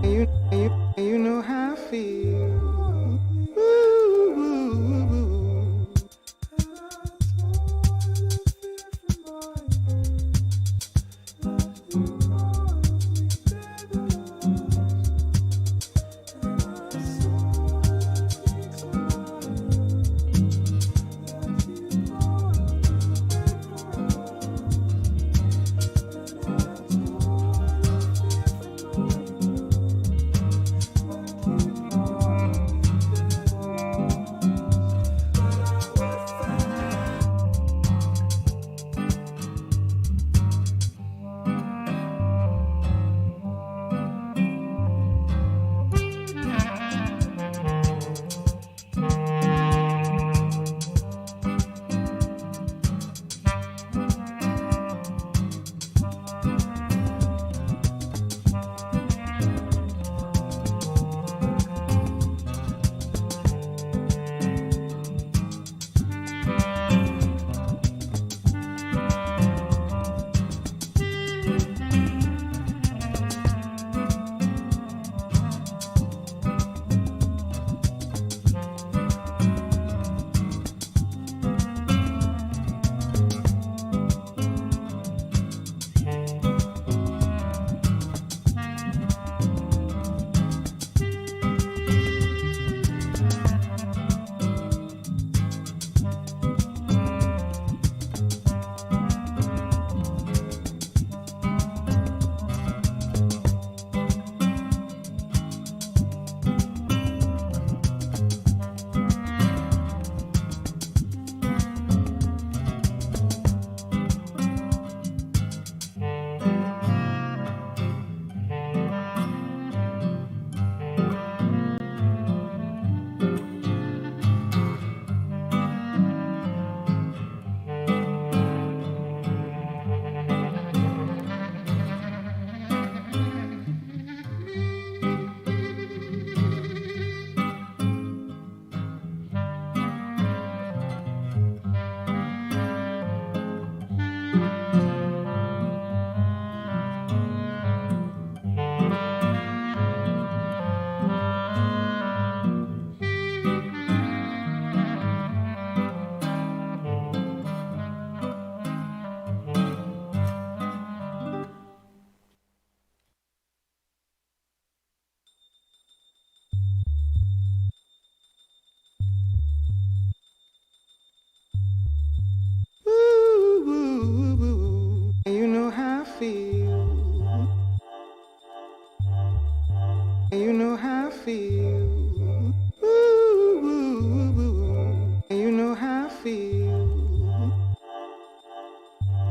You know how I feel. Ooh, ooh, ooh. You know how I feel. You know how I feel. Ooh, you know how I feel.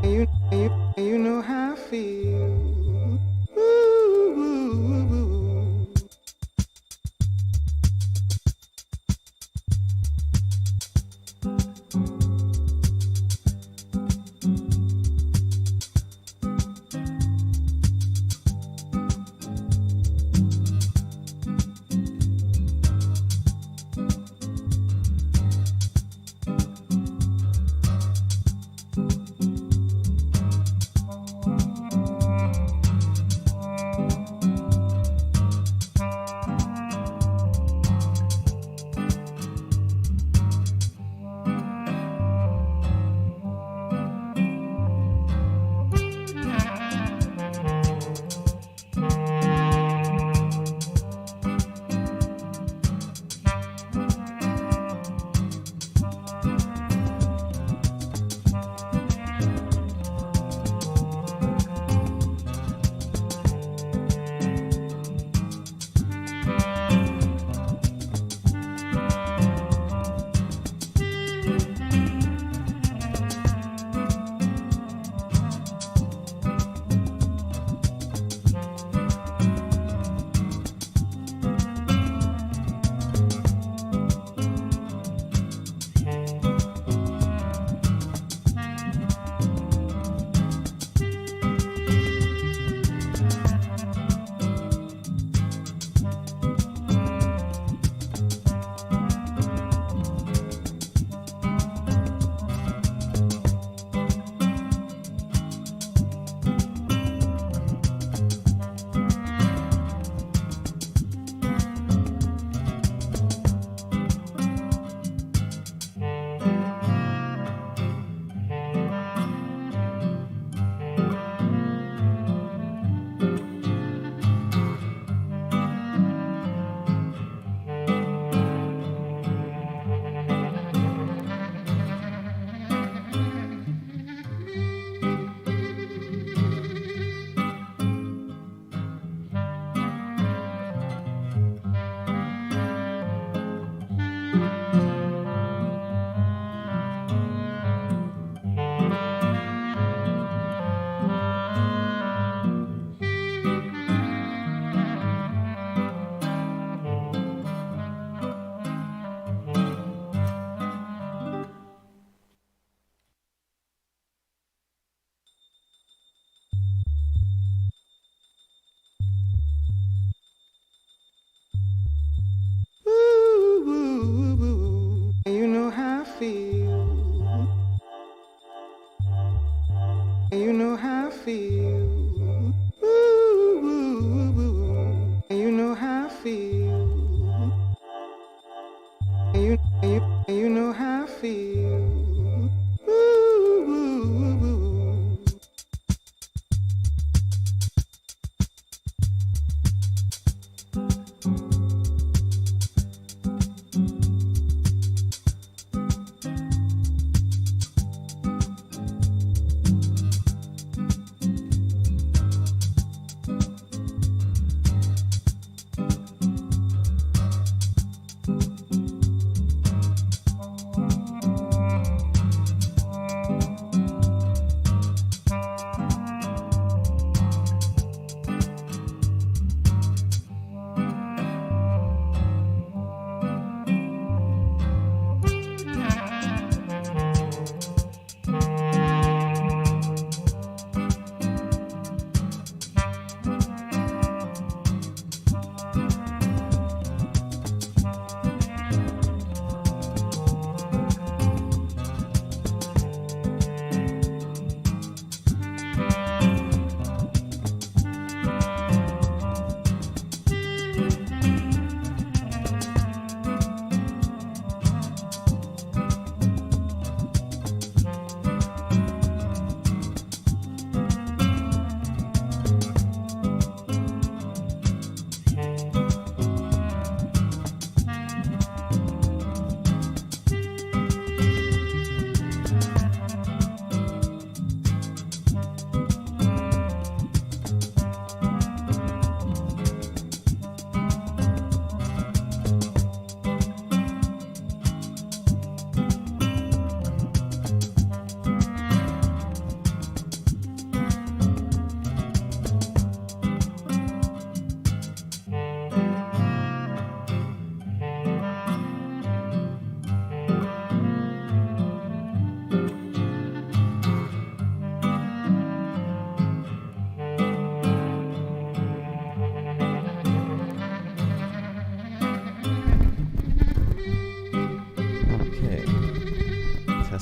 You know how I feel. Ooh.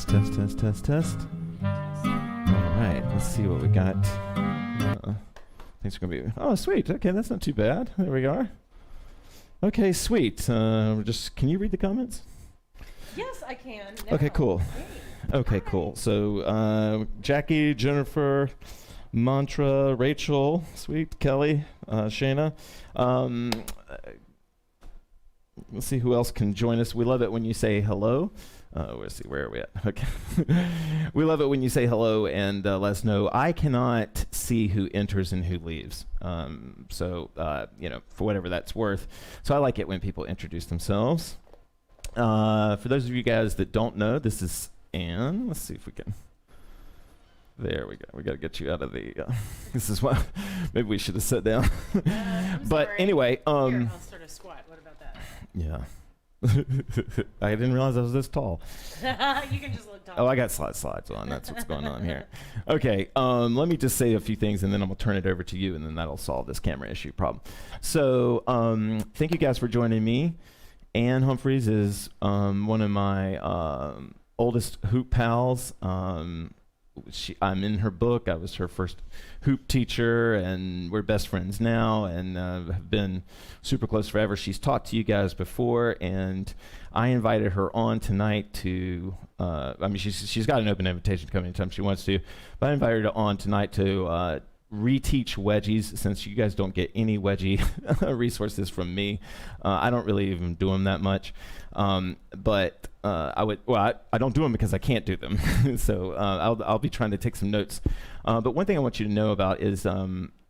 test, test, test, test. All right, let's see what we got. Things are going to be... Oh, sweet. Okay, that's not too bad. There we are. Okay, sweet. Can you read the comments? Yes, I can. Now. Okay, cool. Okay, cool. So, Jackie, Jennifer, Mantra, Rachel, sweet, Kelly, Shayna. Let's see who else can join us. We love it when you say hello. Let's see, where are we at? Okay. We love it when you say hello and let us know. I cannot see who enters and who leaves. So, for whatever that's worth. So I like it when people introduce themselves. For those of you guys that don't know, this is Anne. Let's see if we can. There we go. We got to get you out of the. This is what. Maybe we should have sat down. But sorry. anyway, Here, I'll sort of squat. What about that? Yeah. I didn't realize I was this tall. You can just look tall. Oh, I got slides on. That's what's going on here. Okay. Let me just say a few things, and then I'm gonna turn it over to you, and then that'll solve this camera issue problem. So, thank you guys for joining me. Ann Humphreys is one of my oldest hoop pals. I'm in her book. I was her first hoop teacher, and we're best friends now, and have been super close forever. She's talked to you guys before, and I invited her on tonight to. She's got an open invitation to come anytime she wants to, but I invited her on tonight to reteach wedgies, since you guys don't get any wedgie resources from me. I don't really even do them that much, but I don't do them because I can't do them. So I'll be trying to take some notes. But one thing I want you to know about is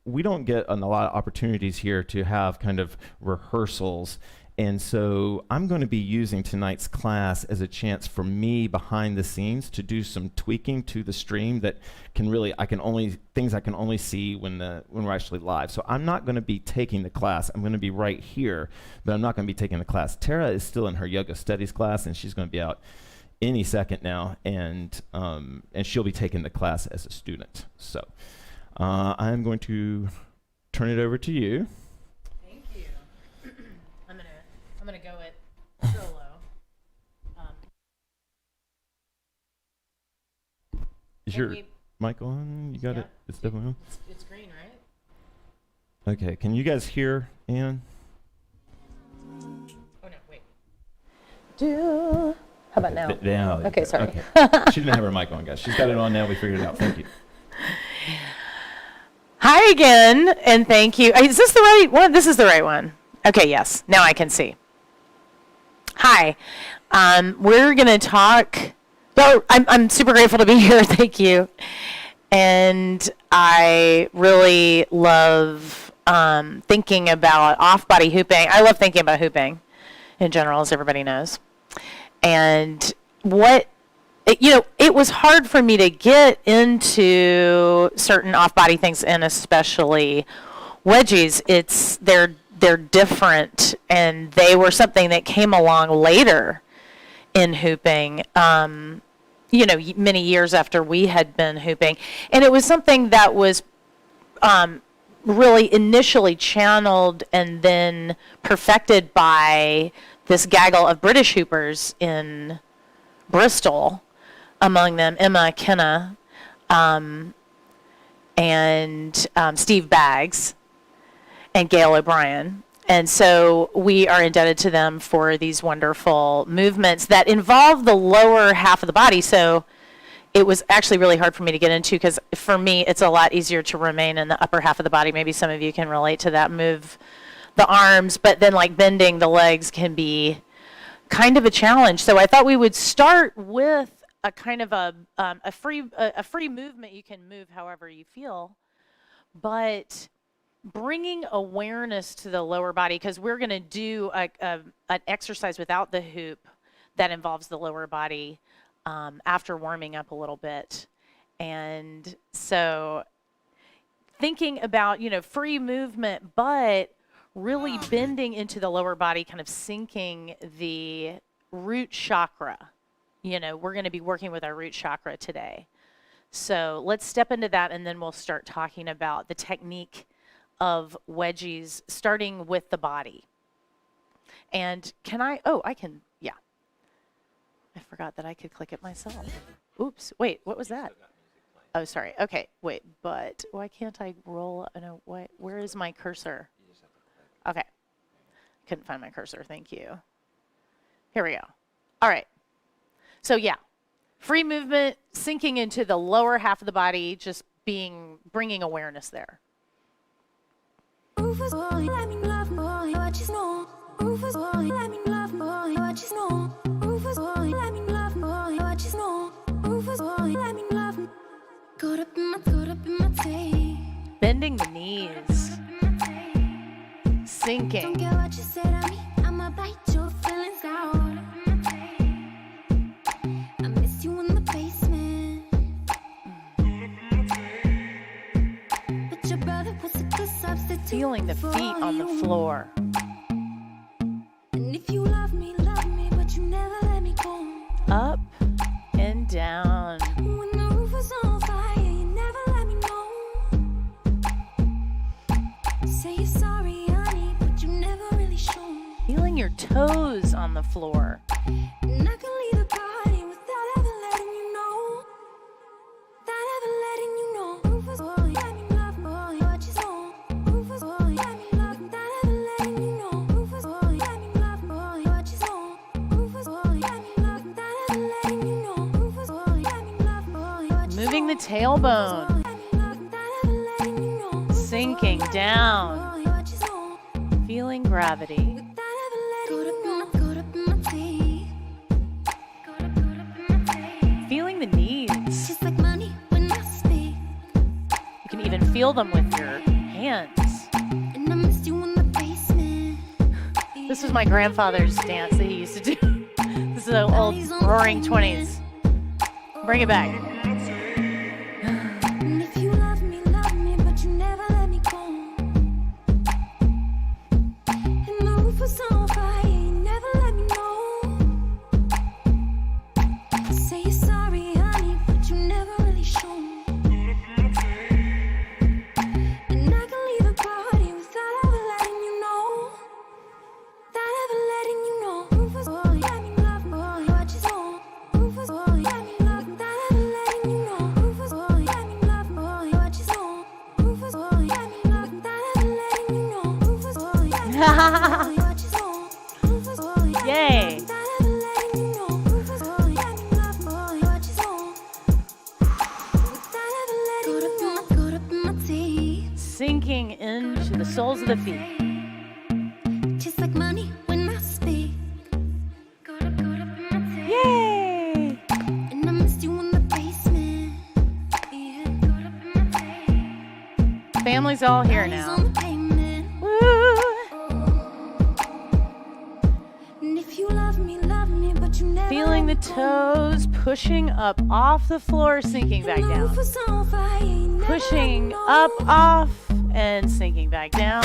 we don't get a lot of opportunities here to have kind of rehearsals. And so I'm going to be using tonight's class as a chance for me behind the scenes to do some tweaking to the stream that I can only see when we're actually live. So I'm not going to be taking the class. I'm going to be right here, but I'm not going to be taking the class. Tara is still in her yoga studies class, and she's going to be out any second now, and she'll be taking the class as a student. So I'm going to turn it over to you. I'm going to go it solo. Is your mic on? You got it? It's definitely on? It's green, right? Okay, can you guys hear Ann? Oh, no, wait. How about now? Now. Okay, sorry. Okay. She didn't have her mic on, guys. She's got it on now. We figured it out. Thank you. Hi again, and thank you. Is this the right one? This is the right one. Okay, yes. Now I can see. Hi. We're going to talk. Oh, I'm super grateful to be here. Thank you. And I really love thinking about off-body hooping. I love thinking about hooping in general, as everybody knows. And it was hard for me to get into certain off-body things, and especially wedgies. They're different, and they were something that came along later in hooping, many years after we had been hooping. And it was something that was really initially channeled and then perfected by this gaggle of British hoopers in Bristol, among them Emma Kenna and Steve Baggs and Gail O'Brien. And so we are indebted to them for these wonderful movements that involve the lower half of the body. So it was actually really hard for me to get into, because for me, it's a lot easier to remain in the upper half of the body. Maybe some of you can relate to that. Move the arms, but then like bending the legs can be kind of a challenge. So I thought we would start with a kind of a free movement. You can move however you feel, but bringing awareness to the lower body, because we're going to do an exercise without the hoop that involves the lower body after warming up a little bit. And so thinking about, free movement, but really bending into the lower body, kind of sinking the root chakra. We're going to be working with our root chakra today. So let's step into that, and then we'll start talking about the technique of wedgies, starting with the body. And I I forgot that I could click it myself. Oops. Wait, what was that? Oh, sorry. Okay, wait, but why can't I roll? No, where is my cursor? Okay. Couldn't find my cursor. Thank you. Here we go. All right. So, yeah, free movement, sinking into the lower half of the body, just bringing awareness there. Bending the knees. Sinking. Don't care what you said to me, I'ma bite your feelings out. I miss you in the basement. But your brother was a good substitute. Feeling the feet on the floor. And if you love me, but you never let me go. Up and down. When the roof was on fire, you never let me know. Say you're sorry, honey, but you never really show. Feeling your toes on the floor. And I can leave the party without ever letting you know. Without ever letting you know. Rufus, boy, let me love, boy, what you know. Rufus, boy, let me love, without ever letting you know. Rufus, boy, let me love, boy, what you know. Rufus, boy, let me love, without ever letting you know. Rufus, boy, let me love, boy, what you know. Moving the tailbone. Sinking down. Feeling gravity. Feeling the knees. You can even feel them with your hands. This was my grandfather's dance that he used to do. This is an old roaring 20s. Bring it back. Yay. Sinking into the soles of the feet. Just like money when I speak. Yay. And I missed you in the basement. Family's all here now. Feeling the toes pushing up off the floor, sinking back down. Pushing up, off, and sinking back down.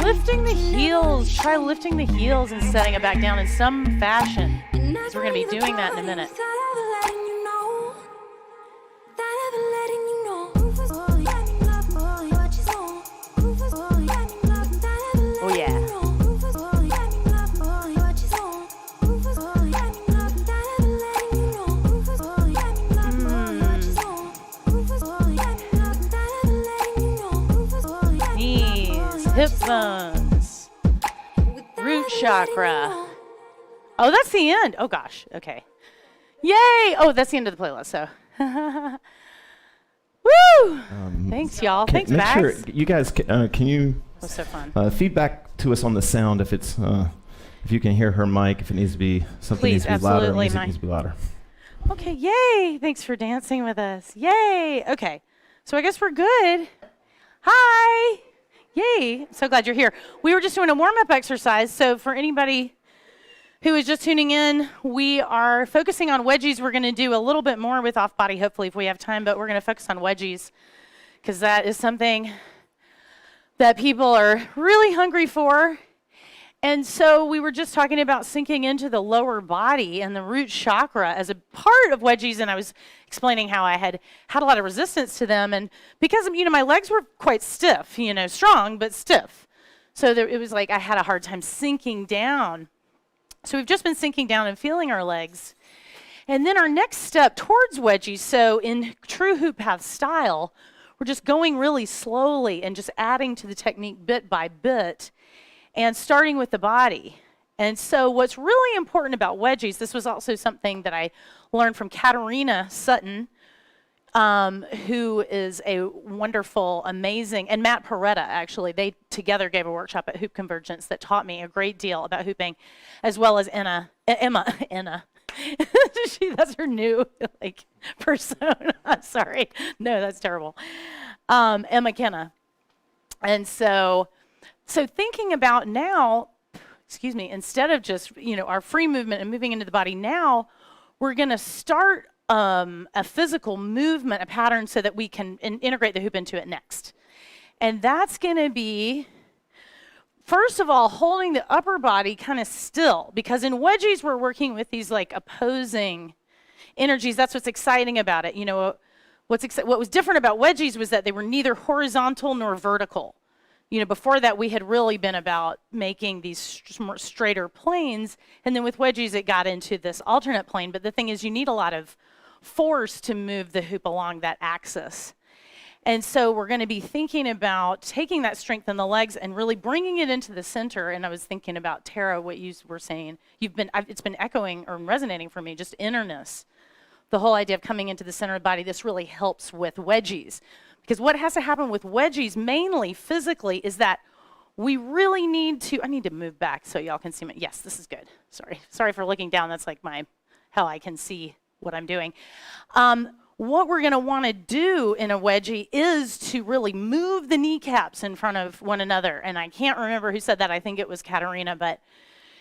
Lifting the heels. Try lifting the heels and setting it back down in some fashion. Because we're going to be doing that in a minute. Oh, yeah. Hip bones, root chakra. Oh, that's the end. Oh, gosh. Okay. Yay. Oh, that's the end of the playlist. So, woo. Thanks, y'all. Thanks, make Bax. sure you guys can you was so fun. Feedback to us on the sound if it's if you can hear her mic, if it needs to be something Please, needs to be louder, absolutely. music needs to be louder. Okay. Yay. Thanks for dancing with us. Yay. Okay. So I guess we're good. Hi. Yay, so glad you're here. We were just doing a warm-up exercise, so for anybody who is just tuning in, we are focusing on wedgies. We're going to do a little bit more with off-body, hopefully, if we have time, but we're going to focus on wedgies because that is something that people are really hungry for. And so we were just talking about sinking into the lower body and the root chakra as a part of wedgies, and I was explaining how I had a lot of resistance to them, and because my legs were quite stiff, strong but stiff. So it was like I had a hard time sinking down. So we've just been sinking down and feeling our legs. And then our next step towards wedgies, so in true HoopPath style, we're just going really slowly and just adding to the technique bit by bit and starting with the body. And so what's really important about wedgies, this was also something that I learned from Katarina Sutton, who is a wonderful, amazing, and Matt Peretta, actually. They together gave a workshop at Hoop Convergence that taught me a great deal about hooping, as well as Emma. That's her new persona. Sorry. No, that's terrible. Emma Kenna. And so thinking about now, instead of just, our free movement and moving into the body now, we're going to start a physical movement, a pattern, so that we can integrate the hoop into it next. And that's going to be, first of all, holding the upper body kind of still, because in wedgies we're working with these opposing energies. That's what's exciting about it. What was different about wedgies was that they were neither horizontal nor vertical. Before that we had really been about making these straighter planes, and then with wedgies it got into this alternate plane. But the thing is, you need a lot of force to move the hoop along that axis. And so we're going to be thinking about taking that strength in the legs and really bringing it into the center. And I was thinking about, Tara, what you were saying. It's been echoing or resonating for me, just innerness. The whole idea of coming into the center of the body, this really helps with wedgies. Because what has to happen with wedgies, mainly physically, is that we really need to, I need to move back so y'all can see me. Yes, this is good. Sorry for looking down. That's how I can see what I'm doing. What we're going to want to do in a wedgie is to really move the kneecaps in front of one another. And I can't remember who said that. I think it was Katarina. But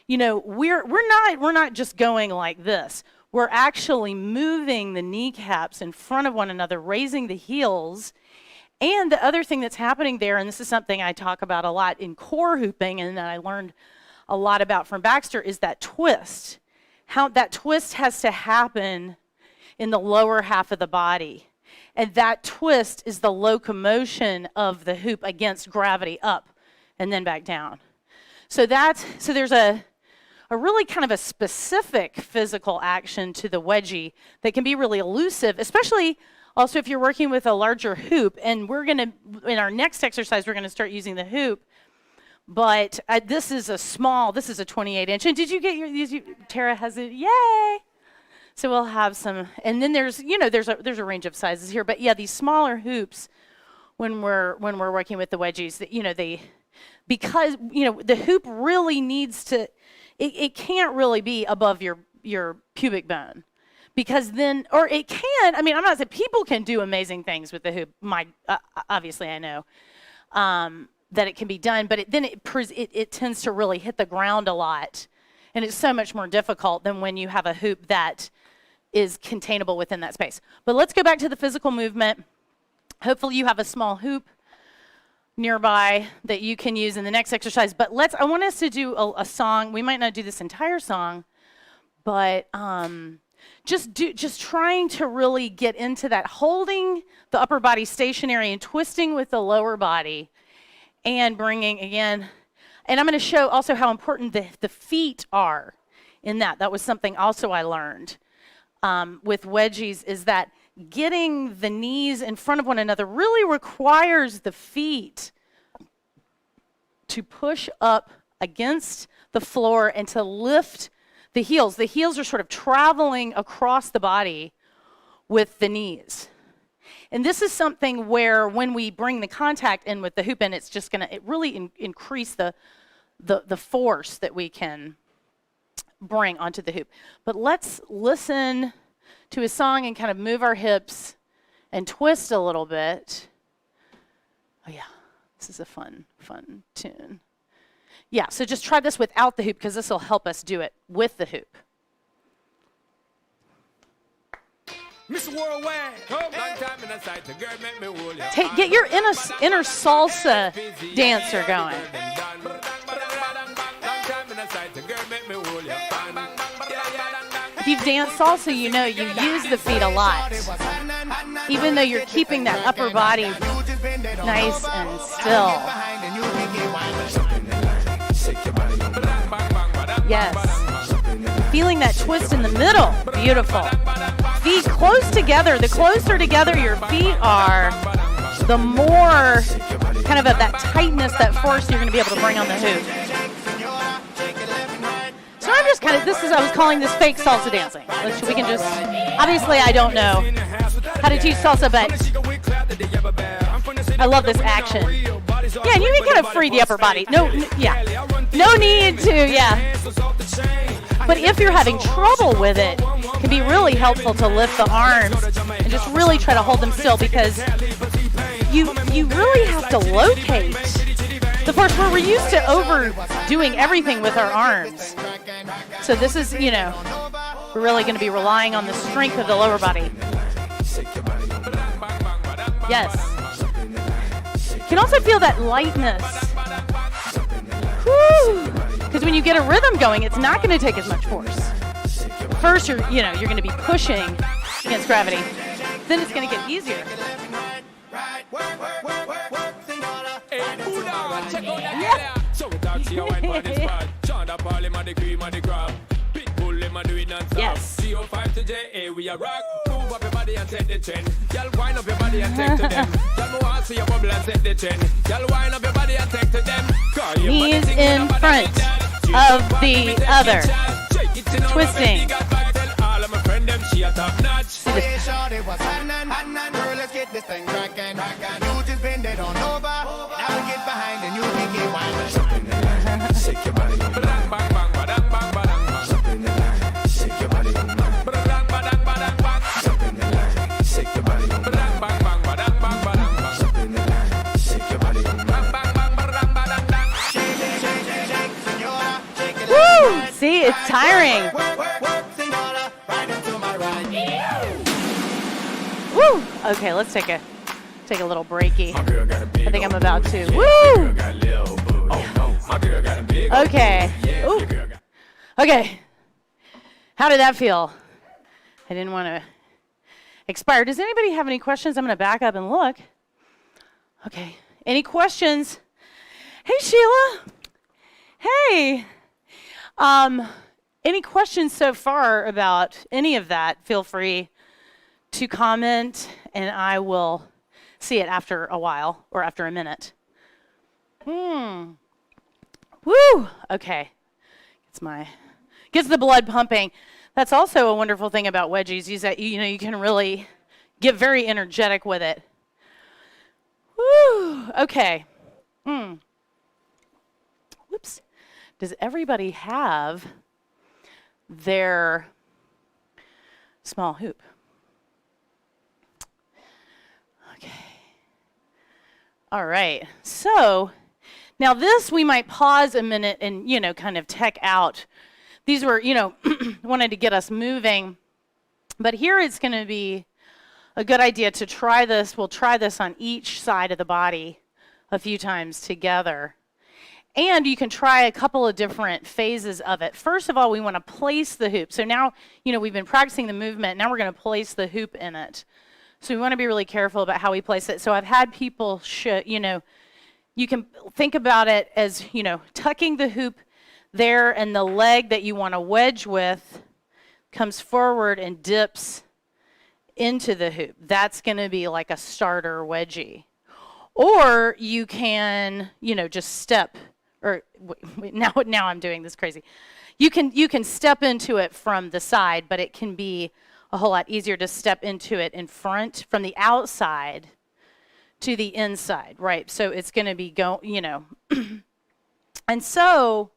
we're not just going like this. We're actually moving the kneecaps in front of one another, raising the heels. And the other thing that's happening there, and this is something I talk about a lot in core hooping, and that I learned a lot about from Baxter, is that twist. How that twist has to happen in the lower half of the body. And that twist is the locomotion of the hoop against gravity up and then back down. So there's a really kind of a specific physical action to the wedgie that can be really elusive, especially also if you're working with a larger hoop. And in our next exercise, we're going to start using the hoop. But this is a 28-inch. And did you get Tara has it, yay! So we'll have some, and then there's a range of sizes here. But yeah, these smaller hoops, when we're working with the wedgies, because the hoop really needs to, it can't really be above your pubic bone. Because then, or it can, I'm not saying people can do amazing things with the hoop. Obviously I know that it can be done, but it tends to really hit the ground a lot. And it's so much more difficult than when you have a hoop that is containable within that space. But let's go back to the physical movement. Hopefully you have a small hoop nearby that you can use in the next exercise. But I want us to do a song. We might not do this entire song, but just trying to really get into that, holding the upper body stationary and twisting with the lower body and bringing again. And I'm going to show also how important the feet are in that. That was something also I learned with wedgies, is that getting the knees in front of one another really requires the feet to push up against the floor and to lift the heels. The heels are sort of traveling across the body with the knees. And this is something where when we bring the contact in with the hoop, and it's just going to really increase the force that we can bring onto the hoop. But let's listen to a song and kind of move our hips and twist a little bit. Oh yeah, this is a fun tune. Yeah, so just try this without the hoop, because this will help us do it with the hoop. Get your inner salsa dancer going. If you've danced salsa, you use the feet a lot. Even though you're keeping that upper body nice and still. Yes. feeling that twist in the middle. Beautiful. Feet close together. The closer together your feet are, the more kind of that tightness, that force you're going to be able to bring on the hoop. So I'm just kind of, I was calling this fake salsa dancing. We can just, obviously I don't know how to teach salsa, but I love this action. Yeah, and you can kind of free the upper body. No need to, But if you're having trouble with it, it can be really helpful to lift the arms and just really try to hold them still, because you really have to locate the force, where we're used to overdoing everything with our arms. So this is, we're really going to be relying on the strength of the lower body. Yes. You can also feel that lightness. Woo! Because when you get a rhythm going, it's not going to take as much force. First, you're going to be pushing against gravity. Then it's going to get easier. Yes. Knees in front of the other. Twisting. Woo! See, it's tiring. Woo! Okay, let's take a little breaky. I think I'm about to. Woo! Okay. Ooh. Okay. How did that feel? I didn't want to expire. Does anybody have any questions? I'm going to back up and look. Okay. Any questions? Hey, Sheila. Hey. Any questions so far about any of that? Feel free to comment, and I will see it after a while or after a minute. Woo! Okay. Gets the blood pumping. That's also a wonderful thing about wedgies, is that you can really get very energetic with it. Woo! Okay. Whoops. Does everybody have their small hoop? Okay. All right. So now this, we might pause a minute and, kind of check out. These were, wanted to get us moving. But here it's going to be a good idea to try this. We'll try this on each side of the body a few times together. And you can try a couple of different phases of it. First of all, we want to place the hoop. So now, we've been practicing the movement. Now we're going to place the hoop in it. So we want to be really careful about how we place it. So I've had people you can think about it as, tucking the hoop there, and the leg that you want to wedge with comes forward and dips into the hoop. That's going to be like a starter wedgie. Or you can, just step. Or now I'm doing this crazy. You can step into it from the side, but it can be a whole lot easier to step into it in front, from the outside to the inside, right? So it's going to be And so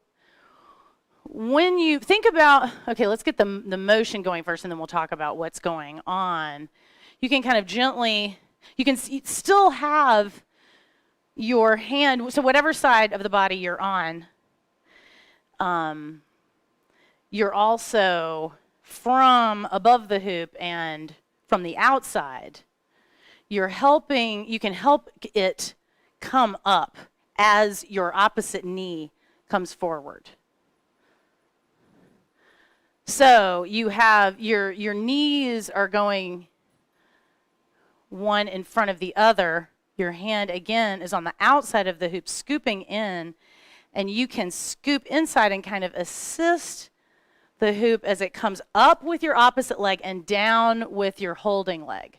when you think about, okay, let's get the motion going first, and then we'll talk about what's going on. You can kind of gently, you can still have your hand, so whatever side of the body you're on, you're also from above the hoop and from the outside, you can help it come up as your opposite knee comes forward. So you have your knees are going one in front of the other. Your hand, again, is on the outside of the hoop, scooping in, and you can scoop inside and kind of assist the hoop as it comes up with your opposite leg and down with your holding leg.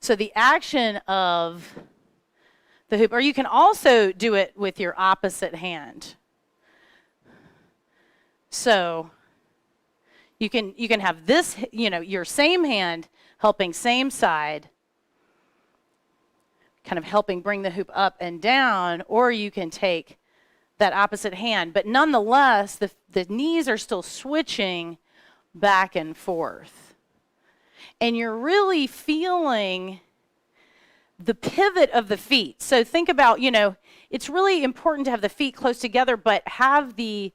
So the action of the hoop, or you can also do it with your opposite hand. So you can have this, your same hand helping same side, kind of helping bring the hoop up and down, or you can take that opposite hand. But nonetheless, the knees are still switching back and forth. And you're really feeling the pivot of the feet. So think about, it's really important to have the feet close together, but have the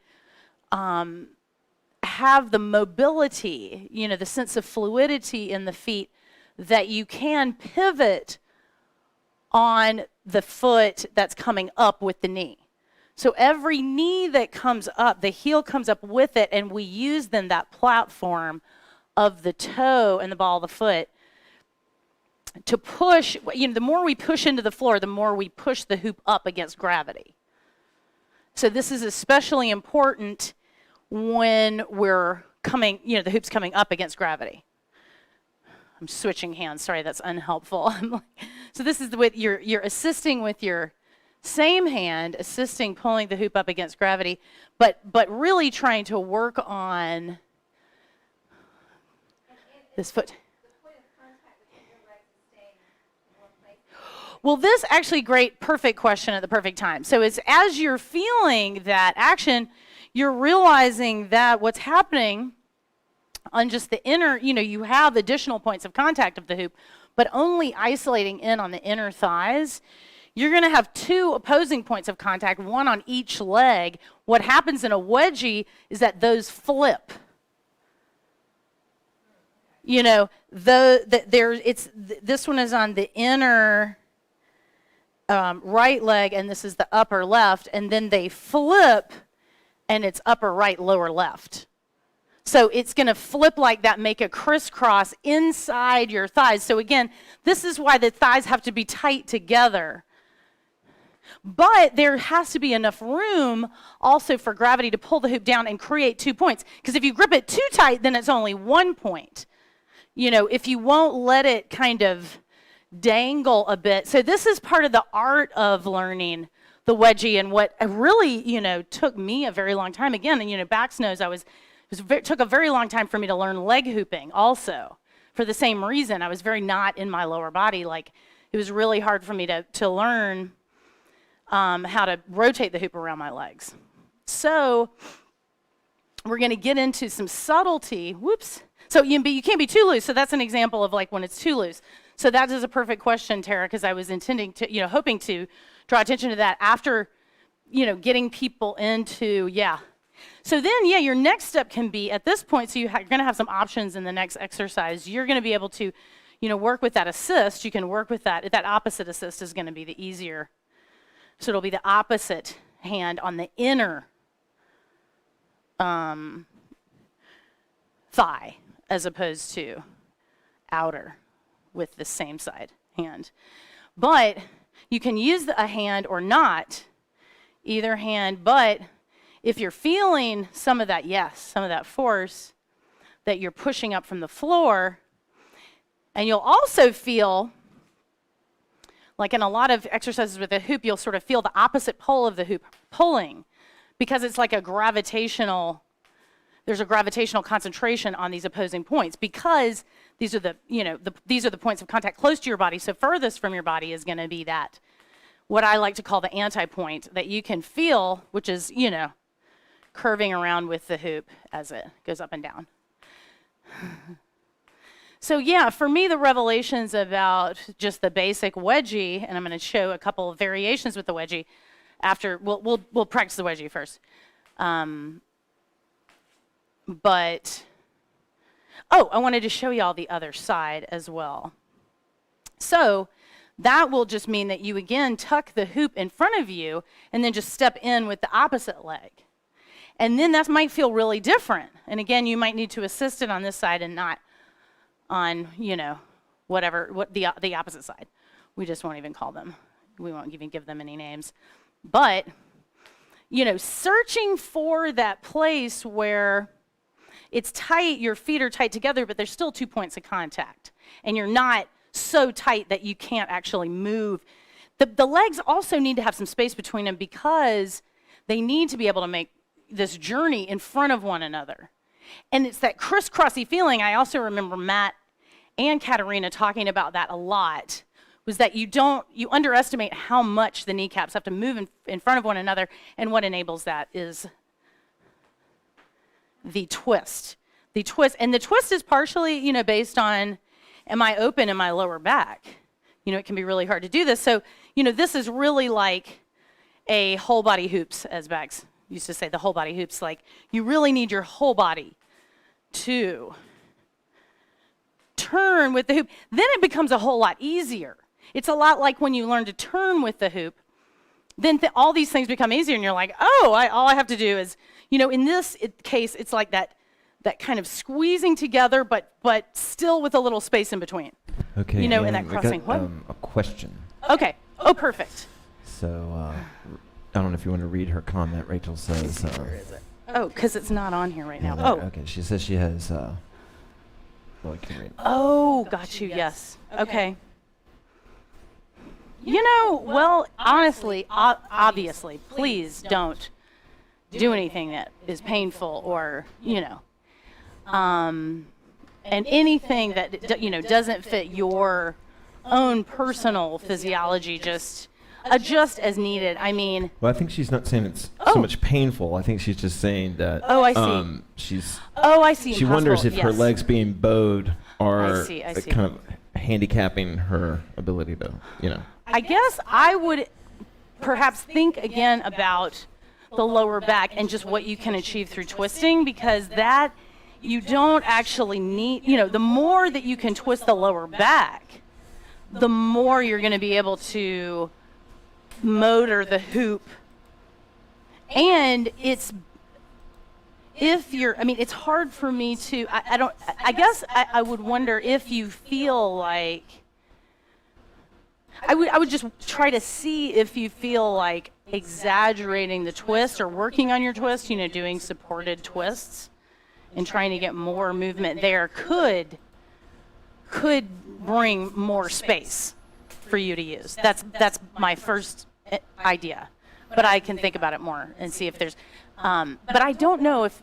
mobility, the sense of fluidity in the feet that you can pivot on the foot that's coming up with the knee. So every knee that comes up, the heel comes up with it, and we use then that platform of the toe and the ball of the foot to push. The more we push into the floor, the more we push the hoop up against gravity. So this is especially important when we're coming, the hoop's coming up against gravity. I'm switching hands. Sorry, that's unhelpful. So this is you're assisting with your same hand, pulling the hoop up against gravity, but really trying to work on this foot. Well, this actually perfect question at the perfect time. So it's as you're feeling that action, you're realizing that what's happening on just the inner, you have additional points of contact of the hoop, but only isolating in on the inner thighs. You're going to have two opposing points of contact, one on each leg. What happens in a wedgie is that those flip. This one is on the inner right leg, and this is the upper left, and then they flip, and it's upper right, lower left. So it's going to flip like that, make a crisscross inside your thighs. So again, this is why the thighs have to be tight together. But there has to be enough room also for gravity to pull the hoop down and create 2 points. Because if you grip it too tight, then it's only 1 point. If you won't let it kind of dangle a bit. So this is part of the art of learning the wedgie, and what really, took me a very long time. Again, Bax knows it took a very long time for me to learn leg hooping also. For the same reason, I was very not in my lower body. It was really hard for me to learn how to rotate the hoop around my legs. So we're going to get into some subtlety. Whoops. So you can't be too loose. So that's an example of when it's too loose. So that is a perfect question, Tara, because I was intending to, hoping to draw attention to that after, getting people into, So then, your next step can be at this point, so you're going to have some options in the next exercise. You're going to be able to, work with that assist. You can work with that. That opposite assist is going to be the easier. So it'll be the opposite hand on the inner thigh as opposed to outer with the same side hand. But you can use a hand or not, either hand, but if you're feeling some of that force that you're pushing up from the floor, and you'll also feel, like in a lot of exercises with a hoop, you'll sort of feel the opposite pole of the hoop pulling, because it's like there's a gravitational concentration on these opposing points, because these are the points of contact close to your body. So furthest from your body is going to be that, what I like to call the anti-point that you can feel, which is, curving around with the hoop as it goes up and down. So for me, the revelations about just the basic wedgie, and I'm going to show a couple of variations with the wedgie after, we'll practice the wedgie first. I wanted to show you all the other side as well. So that will just mean that you again tuck the hoop in front of you and then just step in with the opposite leg. And then that might feel really different. And again, you might need to assist it on this side and not on, what the opposite side. We just won't even call them. We won't even give them any names. But, searching for that place where, it's tight, your feet are tight together, but there's still 2 points of contact. And you're not so tight that you can't actually move. The legs also need to have some space between them because they need to be able to make this journey in front of one another. And it's that crisscrossy feeling. I also remember Matt and Katarina talking about that a lot, was that you underestimate how much the kneecaps have to move in front of one another, and what enables that is the twist. And the twist is partially, based on, am I open in my lower back? It can be really hard to do this. So, this is really like a whole body hoops, as Bax used to say, the whole body hoops. Like, you really need your whole body to turn with the hoop. Then it becomes a whole lot easier. It's a lot like when you learn to turn with the hoop, then all these things become easier, and you're like, oh, all I have to do is, in this case, it's like that kind of squeezing together, but still with a little space in between. Okay. And that crossing. Got, a question. Okay. Oh, perfect. So, I don't know if you want to read her comment. Rachel says. Where is it? Oh, because it's not on here right now. Yeah, okay. She says she has. Well, I can read. Oh, got you. Yes. Okay. Well, honestly, obviously, please don't do anything that is painful or, and anything that, doesn't fit your own personal physiology, just adjust as needed. I mean. Well, I think she's not saying it's so much painful. I think she's just saying that. Oh, I see. I see. She wonders if her legs being bowed are I see. kind of handicapping her ability to, I guess I would perhaps think again about the lower back and just what you can achieve through twisting, because that you don't actually need, the more that you can twist the lower back, the more you're going to be able to motor the hoop. And it's hard for me to, I would wonder if you feel like, I would just try to see if you feel like exaggerating the twist or working on your twist, doing supported twists and trying to get more movement there could bring more space for you to use. That's my first idea, but I can think about it more and see if there's, but I don't know if,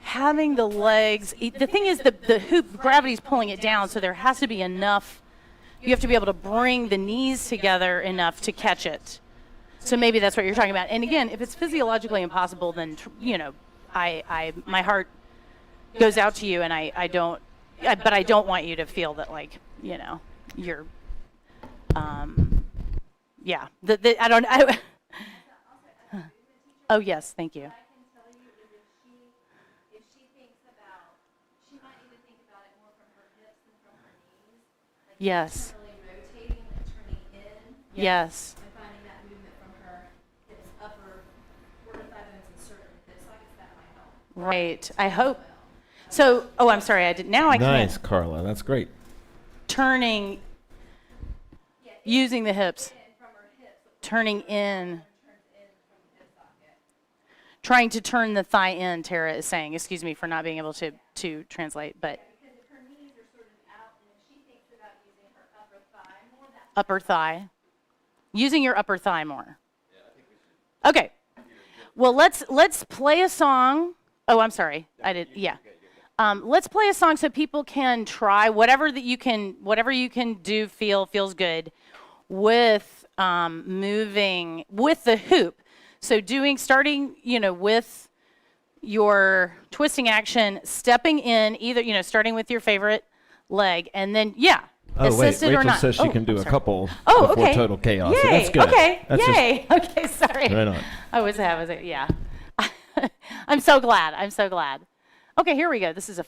having the legs, the thing is the hoop, gravity's pulling it down, so there has to be enough. You have to be able to bring the knees together enough to catch it. So maybe that's what you're talking about. And again, if it's physiologically impossible, then, my heart goes out to you, and I don't want you to feel that, like, you're, yeah. Oh, yes, thank you. Yes. Really rotating and turning in. Yes. And finding that movement from her hips, upper 45 bones inserted in the hips. I guess that might help. Right. I hope. So, I'm sorry. Now I can't. Nice, Carla. That's great. Turning, using the hips. Turning in. Trying to turn the thigh in, Tara is saying. Excuse me for not being able to translate, but. Upper thigh. Using your upper thigh more. Yeah, I think we should. Okay. Well, let's play a song. Oh, I'm sorry. I did. Yeah. Let's play a song so people can try whatever you can do. Feels good with moving with the hoop. So starting with your twisting action, stepping in either starting with your favorite leg, and then Oh, wait, assisted or Rachel not. says she can do a couple Oh, before okay. total chaos. Yay. So that's good. Okay. That's Yay. Okay, sorry. Right on. Yeah. I'm so glad. Okay, here we go. This is a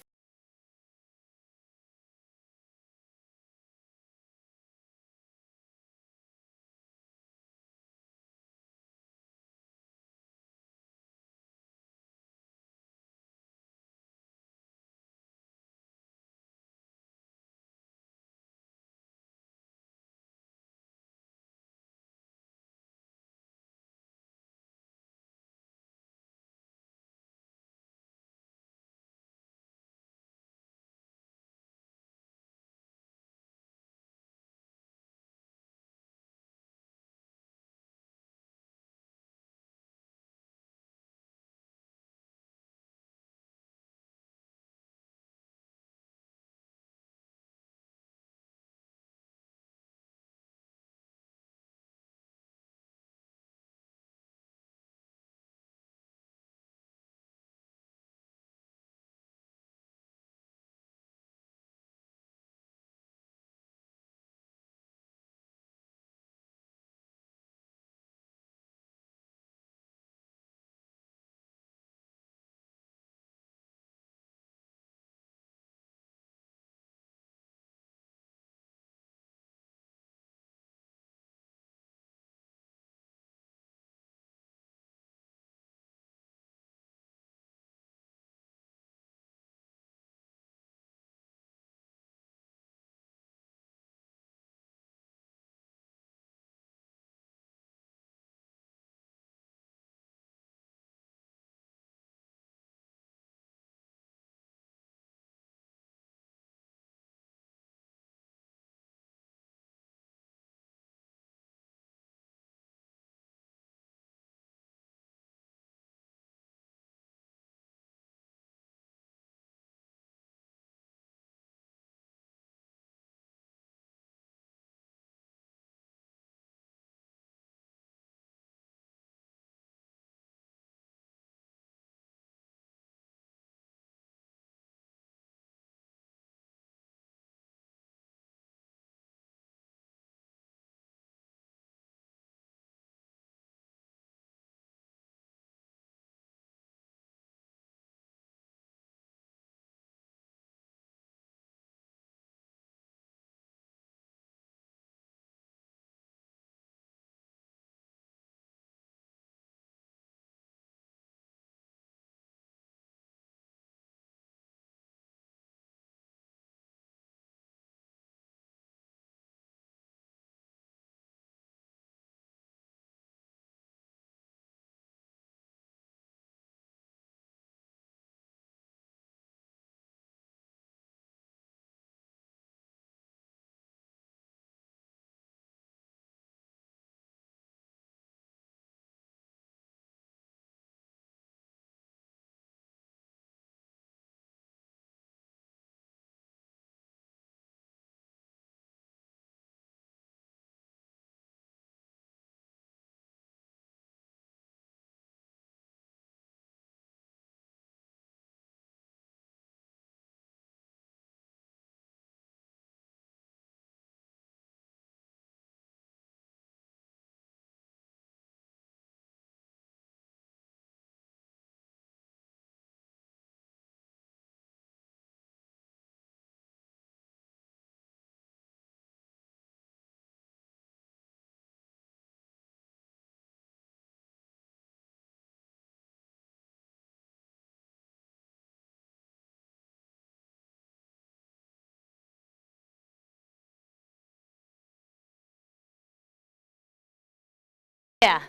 Yeah.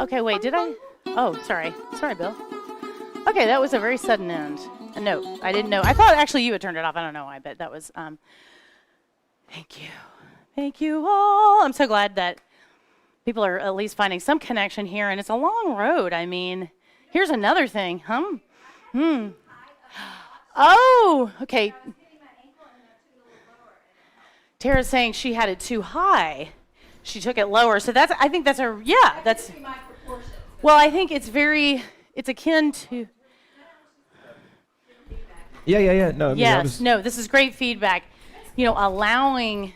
Okay, wait, did I? Oh, sorry. Sorry, Bill. Okay, that was a very sudden end. No, I didn't know. I thought actually you had turned it off. I don't know why, but that was, thank you. Thank you all. I'm so glad that people are at least finding some connection here, and it's a long road. I mean, here's another thing. Oh, okay. Tara's saying she had it too high. She took it lower. So that's, I think that's a, yeah, that's, well, I think it's akin to. Yeah. No, I mean, Yes, no, this is great feedback. You know, allowing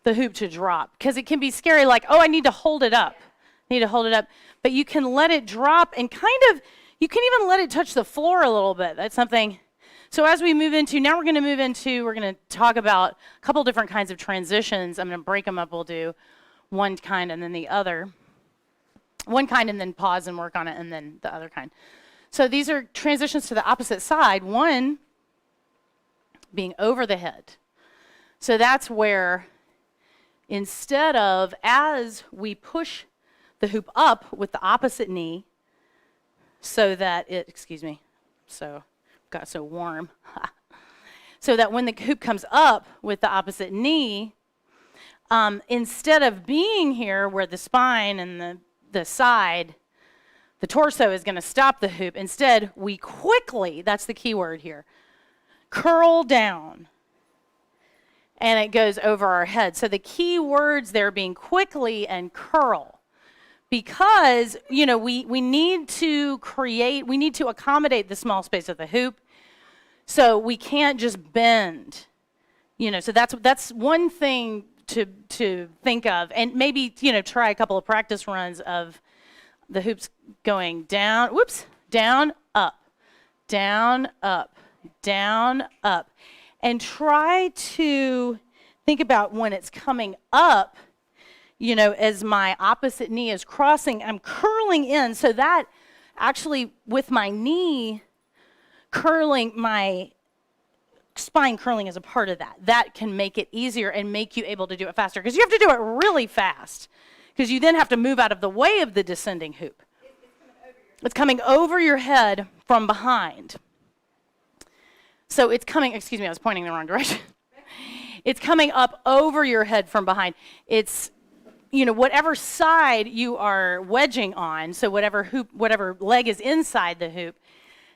the hoop to drop, because it can be scary, like, oh, I need to hold it up. But you can let it drop and you can even let it touch the floor a little bit. That's something. So as we move into, now we're going to talk about a couple different kinds of transitions. I'm going to break them up. We'll do one kind and then the other. One kind and then pause and work on it, and then the other kind. So these are transitions to the opposite side. One being over the head. So that's where instead of, as we push the hoop up with the opposite knee, so that it, so got so warm. So that when the hoop comes up with the opposite knee, instead of being here where the spine and the side, the torso is going to stop the hoop, instead we quickly, that's the key word here, curl down. And it goes over our head. So the key words there being quickly and curl. Because, you know, we need to accommodate the small space of the hoop. So we can't just bend. You know, so that's one thing to think of. And maybe, you know, try a couple of practice runs of the hoops going down, down, up, down, up, down, up. And try to think about when it's coming up, you know, as my opposite knee is crossing, I'm curling in. So that actually, with my knee curling, my spine curling is a part of that. That can make it easier and make you able to do it faster. Because you have to do it really fast. Because you then have to move out of the way of the descending hoop. It's coming over your head from behind. So it's coming, excuse me, I was pointing the wrong direction. It's coming up over your head from behind. It's, you know, whatever side you are wedging on, so whatever leg is inside the hoop,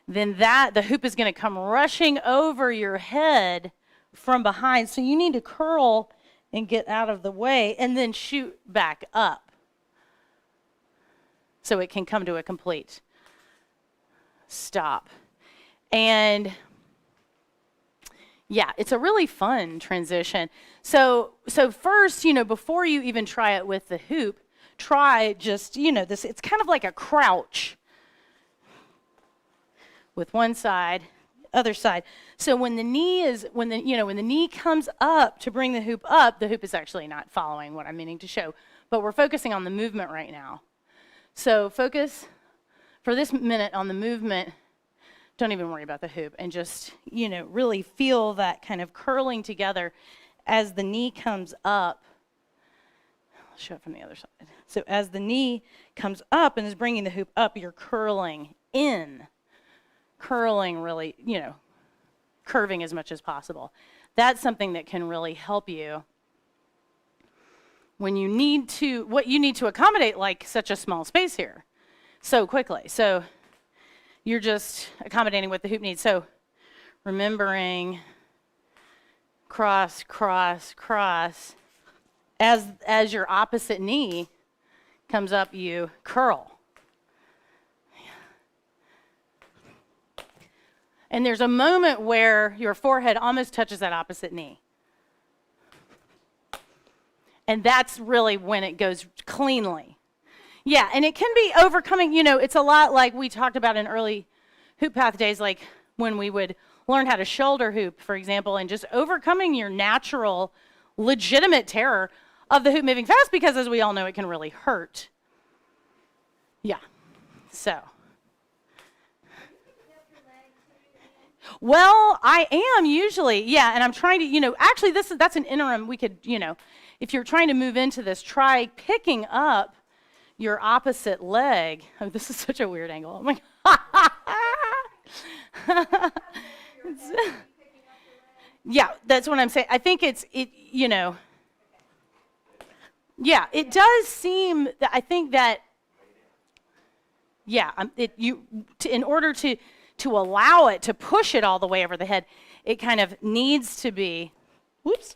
then the hoop is going to come rushing over your head from behind. So you need to curl and get out of the way and then shoot back up so it can come to a complete stop. And yeah, it's a really fun transition. So first, you know, before you even try it with the hoop, try just, you know, this, it's kind of like a crouch with one side, other side. So when the knee comes up to bring the hoop up, the hoop is actually not following what I'm meaning to show, but we're focusing on the movement right now. So focus for this minute on the movement. Don't even worry about the hoop, and just, you know, really feel that kind of curling together as the knee comes up. I'll show it from the other side. So as the knee comes up and is bringing the hoop up, you're curling in. Curling really, you know, curving as much as possible. That's something that can really help you when you need to, what you need to accommodate like such a small space here so quickly. So you're just accommodating what the hoop needs. So remembering cross, cross, cross. As your opposite knee comes up, you curl. And there's a moment where your forehead almost touches that opposite knee. And that's really when it goes cleanly. Yeah, and it can be overcoming, you know, it's a lot like we talked about in early HoopPath days, like when we would learn how to shoulder hoop, for example, and just overcoming your natural, legitimate terror of the hoop moving fast, because as we all know, it can really hurt. Yeah, so. Well, I am usually, yeah, and I'm trying to, you know, actually that's an interim we could, you know, if you're trying to move into this, try picking up your opposite leg. Oh, this is such a weird angle. Oh my God. Yeah, that's what I'm saying. I think yeah, it does seem that I think that, yeah, in order to allow it to push it all the way over the head, it kind of needs to be, whoops.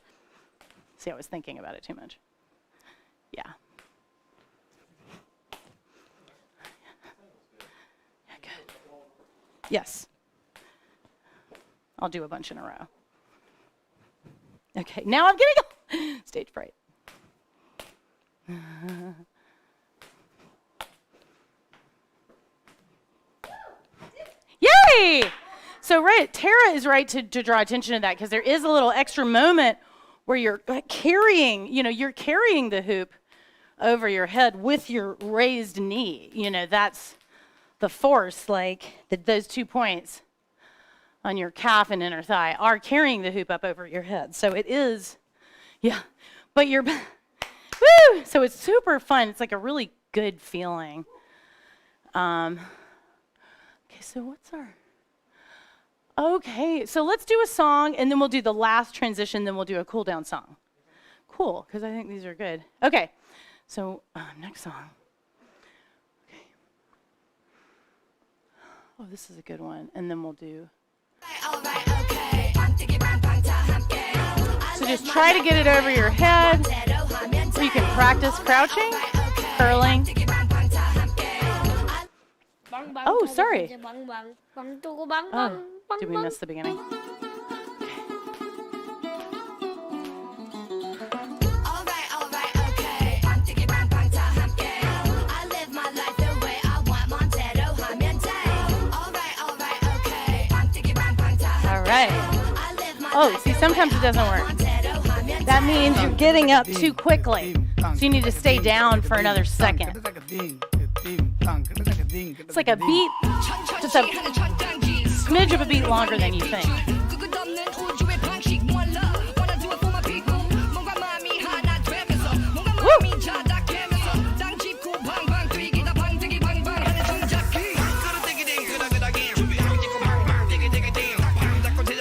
See, I was thinking about it too much. Yeah. Yeah, good. Yes. I'll do a bunch in a row. Okay, now I'm getting stage fright. Yay! So Tara is right to draw attention to that, because there is a little extra moment where you're carrying, you're carrying the hoop over your head with your raised knee. That's the force, like those 2 points on your calf and inner thigh are carrying the hoop up over your head. So it is, yeah, but you're, woo! So it's super fun. It's like a really good feeling. Okay, so what's our, okay, so let's do a song, and then we'll do the last transition, then we'll do a cool down song. Cool, because I think these are good. Okay, so next song. Okay. Oh, this is a good one, and then we'll do. So just try to get it over your head, or you can practice crouching, curling. Oh, sorry. Oh, did we miss the beginning? All right. Oh, see, sometimes it doesn't work. That means you're getting up too quickly. So you need to stay down for another second. It's like a beat, just a smidge of a beat longer than you think. Woo!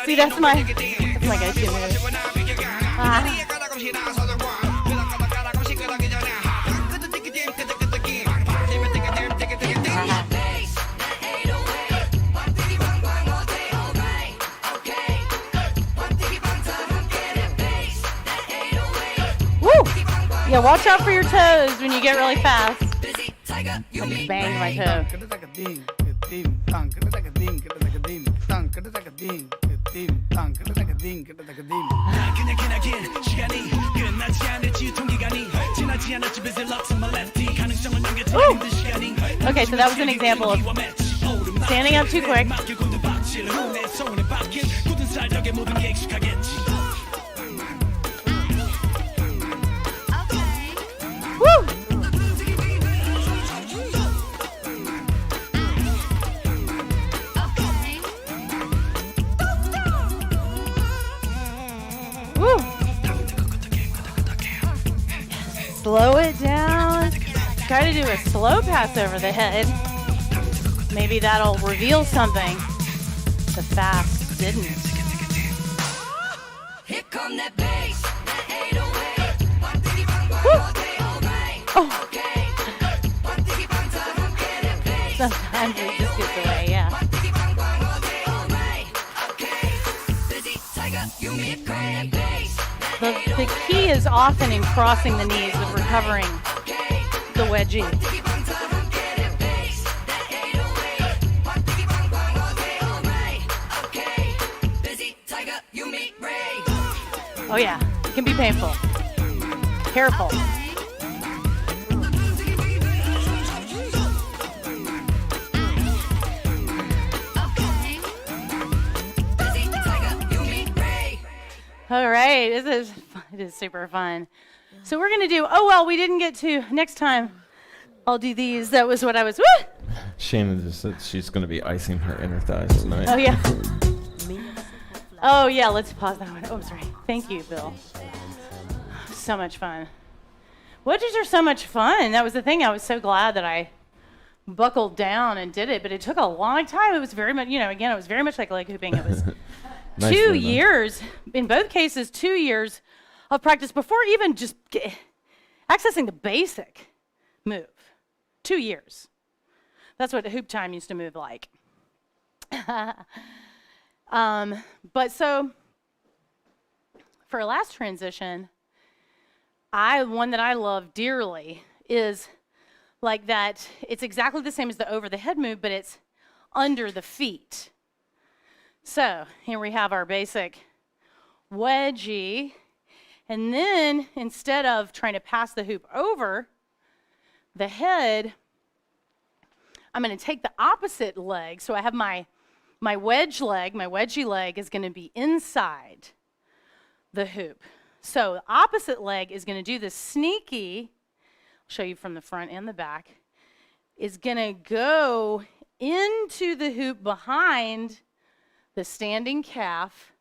See, that's my go-to move. Yeah, watch out for your toes when you get really fast. I just banged my toe. Ooh. Okay, so that was an example of standing up too quick. Woo! Woo! Slow it down. Try to do a slow pass over the head. Maybe that'll reveal something the fast didn't. Here come that bass, that 808. Oh. Sometimes it just gets away, yeah. The key is often in crossing the knees and recovering the wedgie. Oh yeah, it can be painful. Careful. All right, it is super fun. So we're gonna do, oh well, we didn't get to, next time I'll do these. That was what I was, woo! Shannon just said she's gonna be icing her inner thighs tonight. Oh yeah. Oh yeah, let's pause that one. Oh, sorry. Thank you, Bill. So much fun. Wedgies are so much fun. That was the thing. I was so glad that I buckled down and did it, but it took a long time. It was very much, again, it was very much like leg hooping. It was Nicely 2 done. years, in both cases, 2 years of practice before even just accessing the basic move. 2 years. That's what hoop time used to move like. But so for a last transition, one that I love dearly is like that. It's exactly the same as the over the head move, but it's under the feet. So here we have our basic wedgie. And then instead of trying to pass the hoop over the head, I'm going to take the opposite leg. So I have my wedge leg, my wedgie leg is going to be inside the hoop. So the opposite leg is going to do this sneaky, I'll show you from the front and the back, is going to go into the hoop behind the standing calf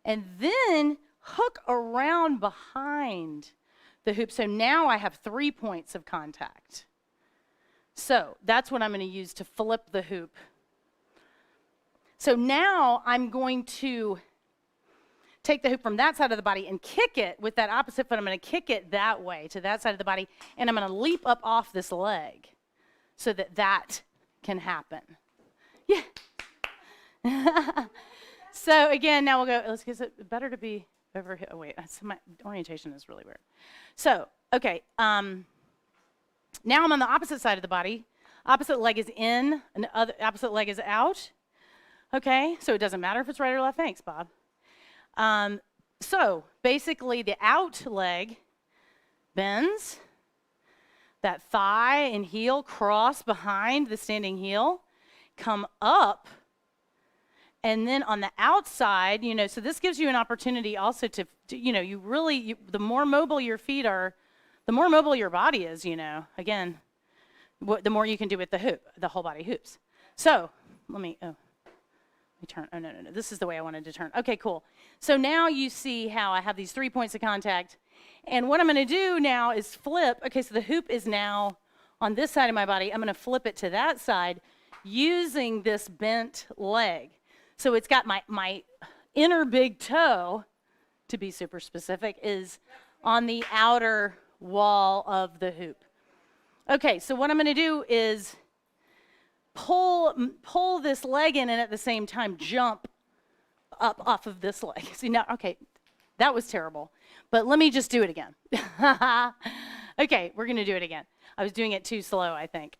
and then hook around behind the hoop. So now I have 3 points of contact. So that's what I'm going to use to flip the hoop. So now I'm going to take the hoop from that side of the body and kick it with that opposite foot. I'm going to kick it that way to that side of the body, and I'm going to leap up off this leg so that that can happen. Yeah. So again, now we'll go, is it better to be over here? Oh wait, my orientation is really weird. So, okay, now I'm on the opposite side of the body. Opposite leg is in, and the other opposite leg is out. Okay, so it doesn't matter if it's right or left. Thanks, Bob. So basically the out leg bends, that thigh and heel cross behind the standing heel, come up, and then on the outside, so this gives you an opportunity also to the more mobile your feet are, the more mobile your body is, again, the more you can do with the hoop, the whole body hoops. So let me turn. Oh, no. This is the way I wanted to turn. Okay, cool. So now you see how I have these 3 points of contact. And what I'm going to do now is flip. Okay, so the hoop is now on this side of my body. I'm going to flip it to that side using this bent leg. So it's got my inner big toe, to be super specific, is on the outer wall of the hoop. Okay, so what I'm going to do is pull this leg in and at the same time jump up off of this leg. See now, okay, that was terrible, but let me just do it again. Okay, we're going to do it again. I was doing it too slow, I think.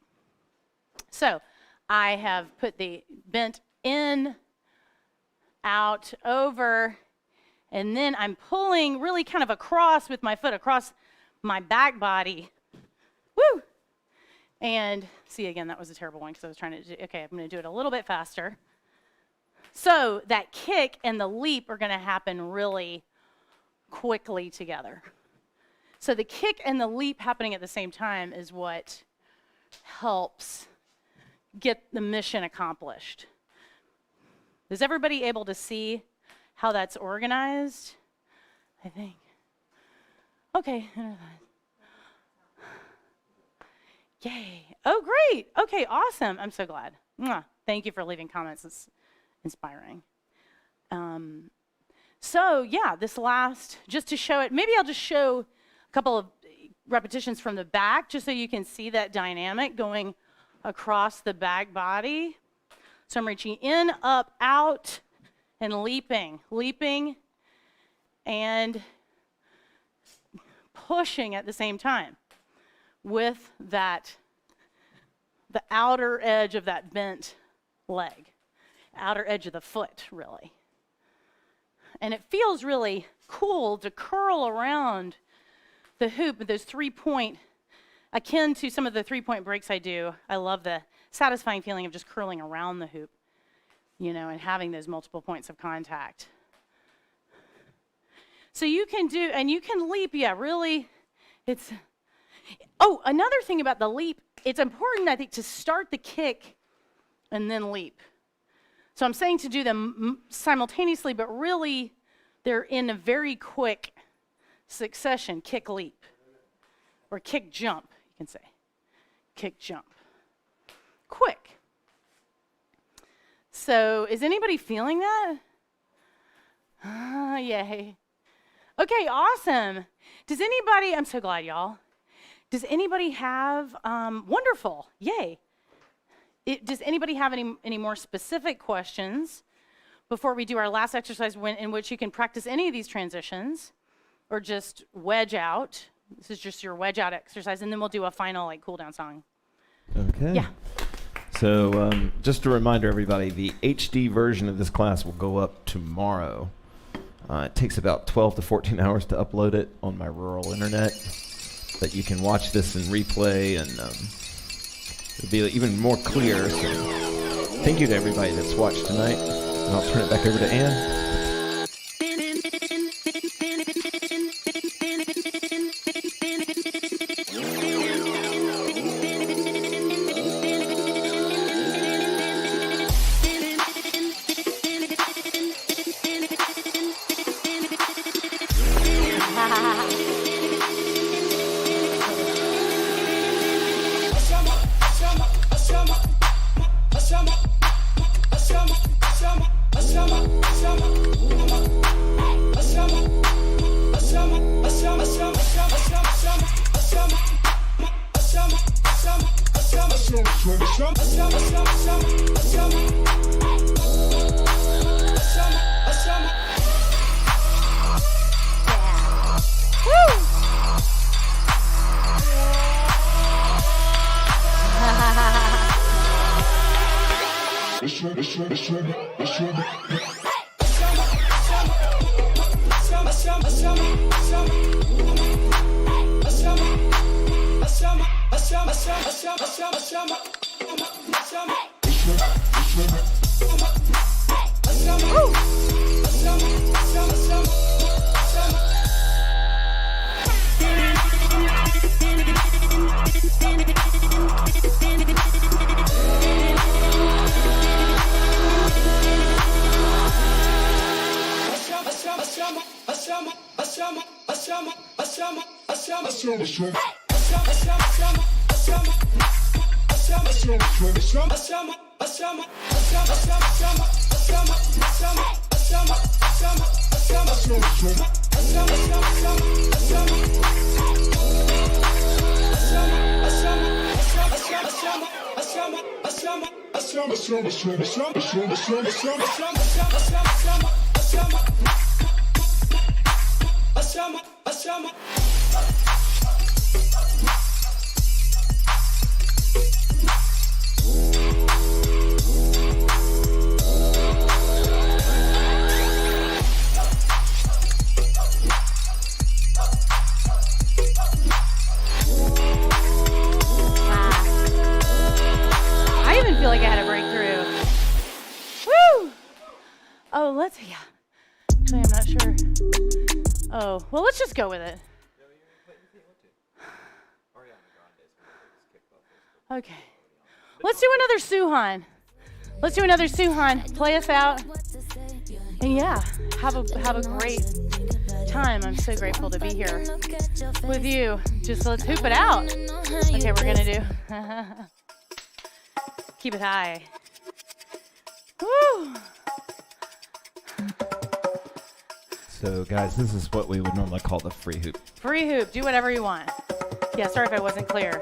So I have put the bent in, out, over, and then I'm pulling really kind of across with my foot, across my back body. Woo! And see, again, that was a terrible one because I was trying to do, okay, I'm going to do it a little bit faster. So that kick and the leap are going to happen really quickly together. So the kick and the leap happening at the same time is what helps get the mission accomplished. Is everybody able to see how that's organized? I think. Okay. Yay. Oh, great. Okay, awesome. I'm so glad. Mwah. Thank you for leaving comments. It's inspiring. So, yeah, this last, just to show it, maybe I'll just show a couple of repetitions from the back just so you can see that dynamic going across the back body. So I'm reaching in, up, out, and leaping and pushing at the same time with that, the outer edge of that bent leg, outer edge of the foot, really. And it feels really cool to curl around the hoop with those 3-point, akin to some of the 3-point breaks I do. I love the satisfying feeling of just curling around the hoop, and having those multiple points of contact. So you can do, and you can leap, really, another thing about the leap, it's important, I think, to start the kick and then leap. So I'm saying to do them simultaneously, but really they're in a very quick succession, kick, leap. or kick jump, you can say. Kick jump. Quick. So is anybody feeling that? Yay. Okay, awesome. Does anybody, I'm so glad, y'all. Does anybody have, wonderful, yay. Does anybody have any more specific questions before we do our last exercise in which you can practice any of these transitions or just wedge out? This is just your wedge out exercise, and then we'll do a final like cool down song. Okay. Yeah. So just a reminder, everybody, the HD version of this class will go up tomorrow. It takes about 12 to 14 hours to upload it on my rural internet, but you can watch this in replay, and it'll be even more clear. So thank you to everybody that's watched tonight, and I'll turn it back over to Ann. Well, let's just go with it. Okay. Let's do another Suhan. Let's do another Suhan. Play us out. And yeah, have a great time. I'm so grateful to be here with you. Just let's hoop it out. Okay, we're gonna do. Keep it high. Woo! So guys, this is what we would normally call the free hoop. Free hoop, do whatever you want. Yeah, sorry if I wasn't clear.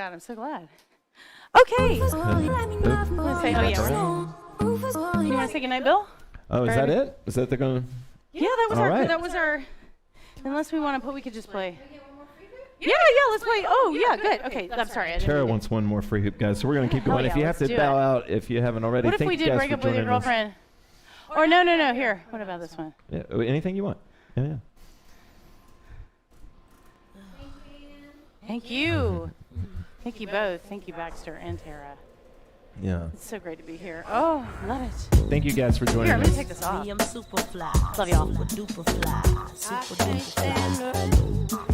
God, I'm so glad. Okay. Oop. Let's say, oh, That's yeah. all right. You want to say goodnight, Bill? Oh, is that it? Is that they're going to? Yeah, that was All our. right. That was our. Unless we want to put, we could just play. Yeah, let's play. Oh, yeah, good. Okay, I'm sorry. I didn't Tara mean to- wants one more free hoop, guys. So we're going to keep Hell going. If yeah, you have let's to do bow it. out, if you haven't already, What if thank we you did guys break for up with your joining us. girlfriend? Or no. Here. What about this one? Yeah, anything you want. Yeah. Thank you. Thank you both. Thank you, Baxter and Tara. Yeah. It's so great to be here. Oh, love it. Thank you guys for joining Here, let me us. take this off. I'm super fly. Love y'all. Super duper fly. Super duper fly.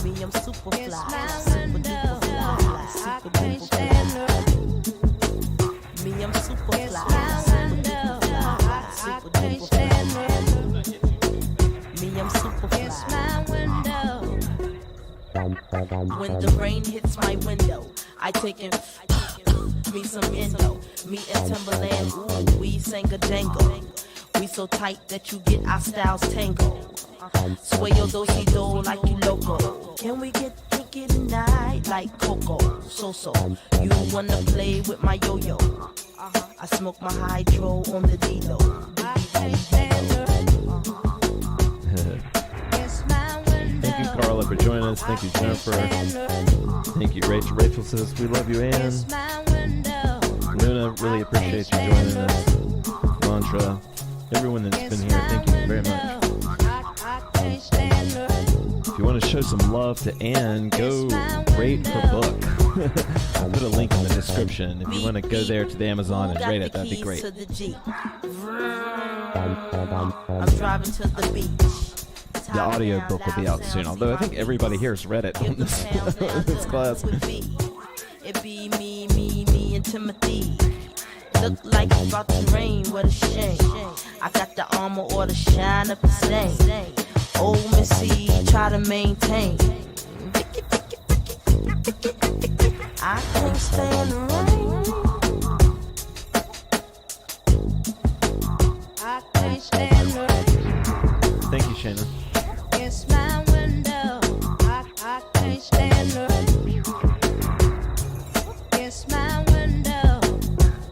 Me, I'm super fly. Super duper fly. Super duper fly. Me, I'm super fly. Super duper fly. Me, I'm super fly. When the rain hits my window, I take in me some endo. Me and Timberland, ooh, we sang a jangle. We so tight that you get our styles tangled. Sway your do-si-do like you loco. Can we get kinky tonight like Coco? So, you wanna play with my yo-yo? I smoke my hydro on the D-Lo. Thank you, Carla, for joining us. Thank you, Jennifer. Thank you, Rachel. Rachel says, we love you, Ann. Luna, really appreciate you joining us. Mantra, everyone that's been here, thank you very much. If you want to show some love to Ann, go rate her book. I'll put a link in the description. If you want to go there to the Amazon and rate it, that'd be great. I'm driving to the beach. The audio book will be out soon, although I think everybody here has read it on this, this class. It be me and Timothy. Look like it's about to rain, what a shame. I got the armor or the shine up the stain. Old Missy, try to maintain. I can't stand the rain. I can't stand the rain. Thank you, Shayna. It's my window. I can't stand the rain. It's my window.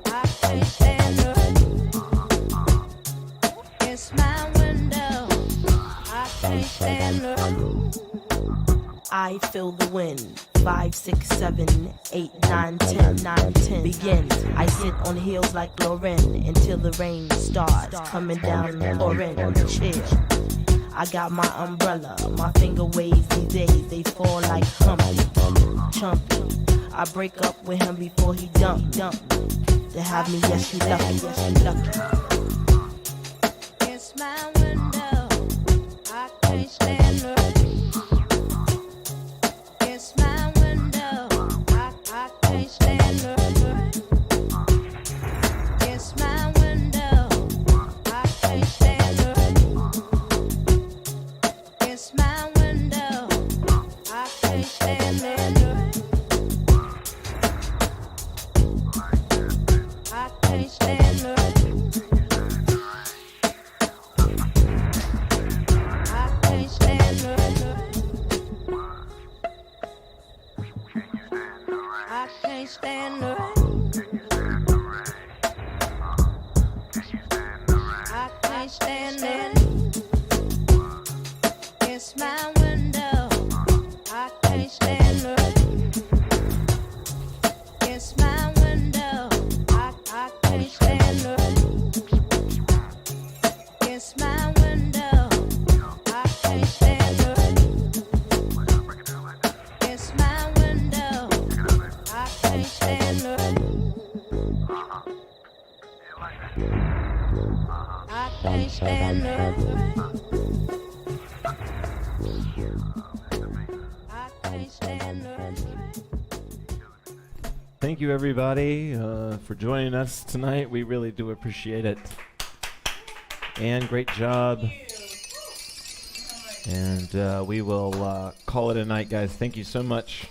I can't stand the rain. It's my window. I can't stand the rain. I feel the wind. 5, 6, 7, 8, 9, 10, 9, 10. Begin. I sit on heels like Lauren until the rain starts coming down pouring on the chair. I got my umbrella, my finger waves these days, they fall like Humpty, Chumpy. I break up with him before he dump. To have me, yes, you lucky. It's my window, I can't stand the rain. It's my window, I can't stand the rain. It's my window, I can't stand the rain. It's my window. I can't stand the rain. I can't stand the rain. I can't stand the rain. I can't stand the rain. I can't stand the rain. It's my window. I can't stand the rain. It's my window. I can't stand the rain. It's my window. I can't stand the rain. It's my window. I can't stand the rain. I can't stand the rain. I can't stand the rain. Thank you, everybody, for joining us tonight. We really do appreciate it. And great job. And we will call it a night, guys. Thank you so much.